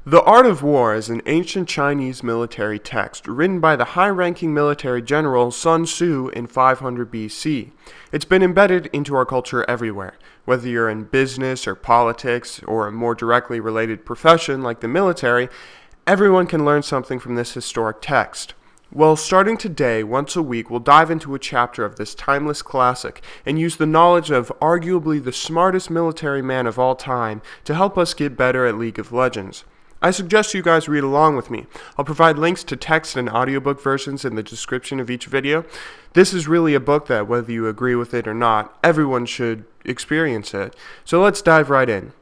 The Art of War is an ancient Chinese military text written by the high-ranking military general Sun Tzu in 500 BC. It's been embedded into our culture everywhere, whether you're in business or politics or a more directly related profession like the military. Everyone can learn something from this historic text. Well, starting today, once a week, we'll dive into a chapter of this timeless classic and use the knowledge of arguably the smartest military man of all time to help us get better at League of Legends. I suggest you guys read along with me. I'll provide links to text and audiobook versions in the description of each video. This is really a book that, whether you agree with it or not, everyone should experience it. So let's dive right in.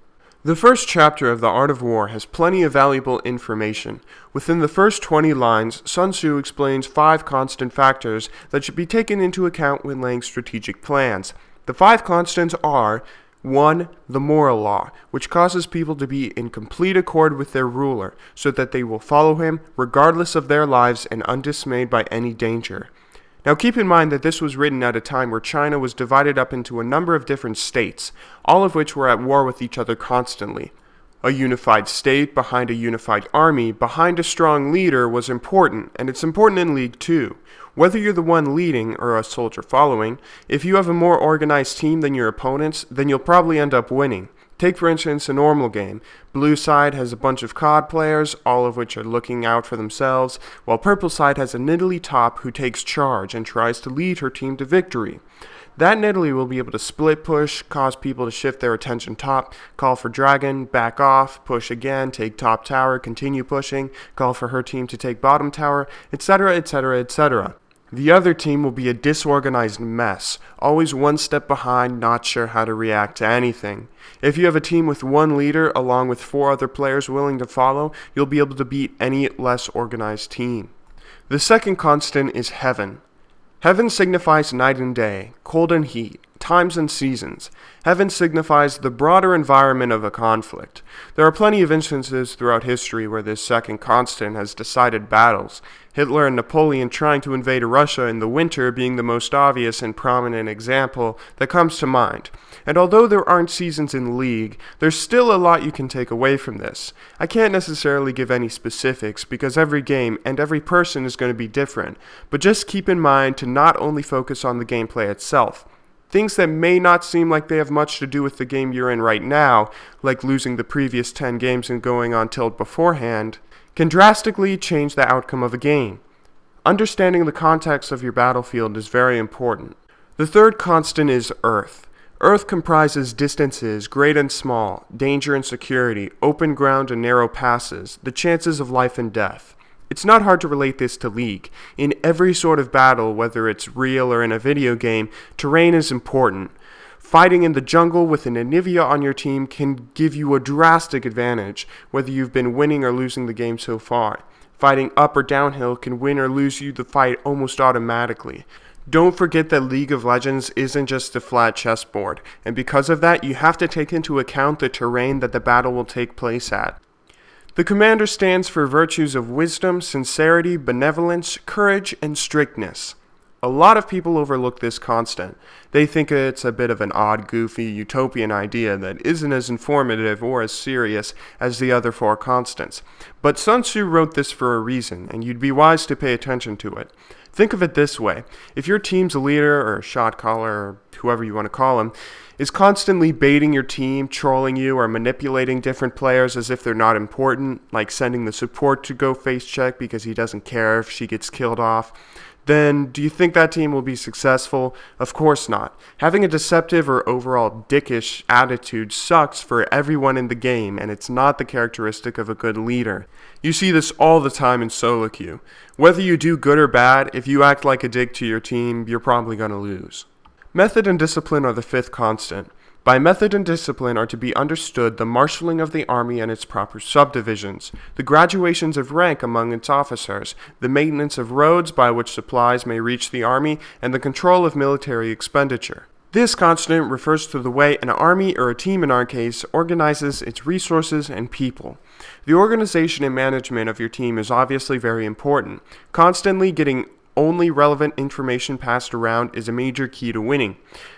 The first chapter of The Art of War has plenty of valuable information. Within the first 20 lines, Sun Tzu explains 5 constant factors that should be taken into account when laying strategic plans. The 5 constants are 1. The moral law, which causes people to be in complete accord with their ruler, so that they will follow him regardless of their lives and undismayed by any danger. Now keep in mind that this was written at a time where China was divided up into a number of different states, all of which were at war with each other constantly. A unified state behind a unified army, behind a strong leader was important, and it's important in League too. Whether you're the one leading or a soldier following, if you have a more organized team than your opponents, then you'll probably end up winning. Take for instance a normal game. Blue side has a bunch of COD players, all of which are looking out for themselves, while purple side has a Nidalee top who takes charge and tries to lead her team to victory. That Nidalee will be able to split push, cause people to shift their attention top, call for dragon, back off, push again, take top tower, continue pushing, call for her team to take bottom tower, etc., etc., etc. The other team will be a disorganized mess, always one step behind, not sure how to react to anything. If you have a team with one leader along with 4 other players willing to follow, you'll be able to beat any less organized team. The second constant is heaven. Heaven signifies night and day, cold and heat, times and seasons. Heaven signifies the broader environment of a conflict. There are plenty of instances throughout history where this second constant has decided battles. Hitler and Napoleon trying to invade Russia in the winter being the most obvious and prominent example that comes to mind. And although there aren't seasons in League, there's still a lot you can take away from this. I can't necessarily give any specifics because every game and every person is going to be different, but just keep in mind to not only focus on the gameplay itself. Things that may not seem like they have much to do with the game you're in right now, like losing the previous 10 games and going on tilt beforehand, can drastically change the outcome of a game. Understanding the context of your battlefield is very important. The third constant is Earth. Earth comprises distances, great and small, danger and security, open ground and narrow passes, the chances of life and death. It's not hard to relate this to League. In every sort of battle, whether it's real or in a video game, terrain is important. Fighting in the jungle with an Anivia on your team can give you a drastic advantage, whether you've been winning or losing the game so far. Fighting up or downhill can win or lose you the fight almost automatically. Don't forget that League of Legends isn't just a flat chessboard, and because of that, you have to take into account the terrain that the battle will take place at. The commander stands for virtues of wisdom, sincerity, benevolence, courage, and strictness. A lot of people overlook this constant. They think it's a bit of an odd, goofy, utopian idea that isn't as informative or as serious as the other 4 constants. But Sun Tzu wrote this for a reason, and you'd be wise to pay attention to it. Think of it this way. If your team's leader or shot caller or whoever you want to call him is constantly baiting your team, trolling you, or manipulating different players as if they're not important, like sending the support to go face check because he doesn't care if she gets killed off, then do you think that team will be successful? Of course not. Having a deceptive or overall dickish attitude sucks for everyone in the game, and it's not the characteristic of a good leader. You see this all the time in solo queue. Whether you do good or bad, if you act like a dick to your team, you're probably going to lose. Method and discipline are the 5th constant. By method and discipline are to be understood the marshalling of the army and its proper subdivisions, the graduations of rank among its officers, the maintenance of roads by which supplies may reach the army, and the control of military expenditure. This constant refers to the way an army, or a team in our case, organizes its resources and people. The organization and management of your team is obviously very important. Constantly getting only relevant information passed around is a major key to winning.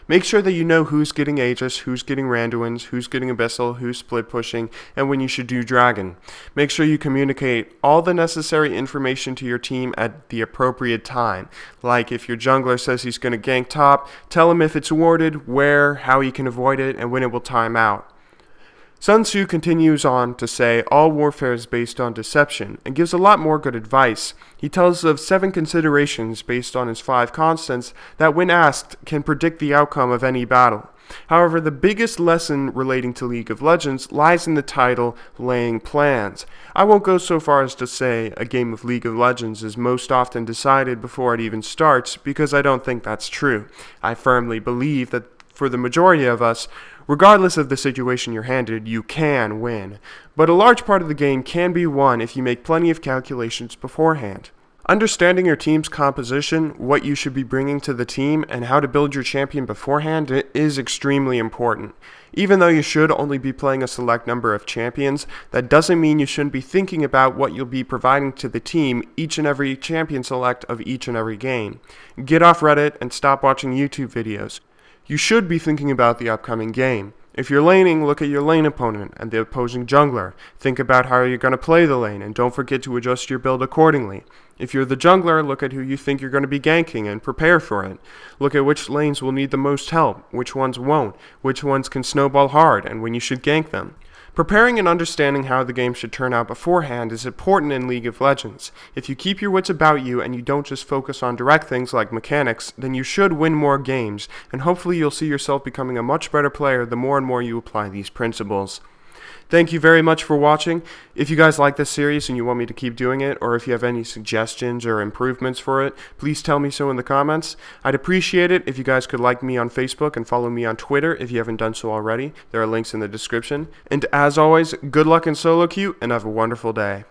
Make sure that you know who's getting Aegis, who's getting Randuins, who's getting Abyssal, who's split pushing, and when you should do Dragon. Make sure you communicate all the necessary information to your team at the appropriate time. Like if your jungler says he's going to gank top, tell him if it's warded, where, how he can avoid it, and when it will time out. Sun Tzu continues on to say all warfare is based on deception and gives a lot more good advice. He tells of 7 considerations based on his 5 constants that when asked can predict the outcome of any battle. However, the biggest lesson relating to League of Legends lies in the title, Laying Plans. I won't go so far as to say a game of League of Legends is most often decided before it even starts, because I don't think that's true. I firmly believe that for the majority of us, regardless of the situation you're handed, you can win. But a large part of the game can be won if you make plenty of calculations beforehand. Understanding your team's composition, what you should be bringing to the team, and how to build your champion beforehand is extremely important. Even though you should only be playing a select number of champions, that doesn't mean you shouldn't be thinking about what you'll be providing to the team each and every champion select of each and every game. Get off Reddit and stop watching YouTube videos. You should be thinking about the upcoming game. If you're laning, look at your lane opponent and the opposing jungler. Think about how you're going to play the lane, and don't forget to adjust your build accordingly. If you're the jungler, look at who you think you're going to be ganking and prepare for it. Look at which lanes will need the most help, which ones won't, which ones can snowball hard, and when you should gank them. Preparing and understanding how the game should turn out beforehand is important in League of Legends. If you keep your wits about you and you don't just focus on direct things like mechanics, then you should win more games, and hopefully you'll see yourself becoming a much better player the more and more you apply these principles. Thank you very much for watching. If you guys like this series and you want me to keep doing it, or if you have any suggestions or improvements for it, please tell me so in the comments. I'd appreciate it if you guys could like me on Facebook and follow me on Twitter if you haven't done so already. There are links in the description. And as always, good luck in solo queue and have a wonderful day.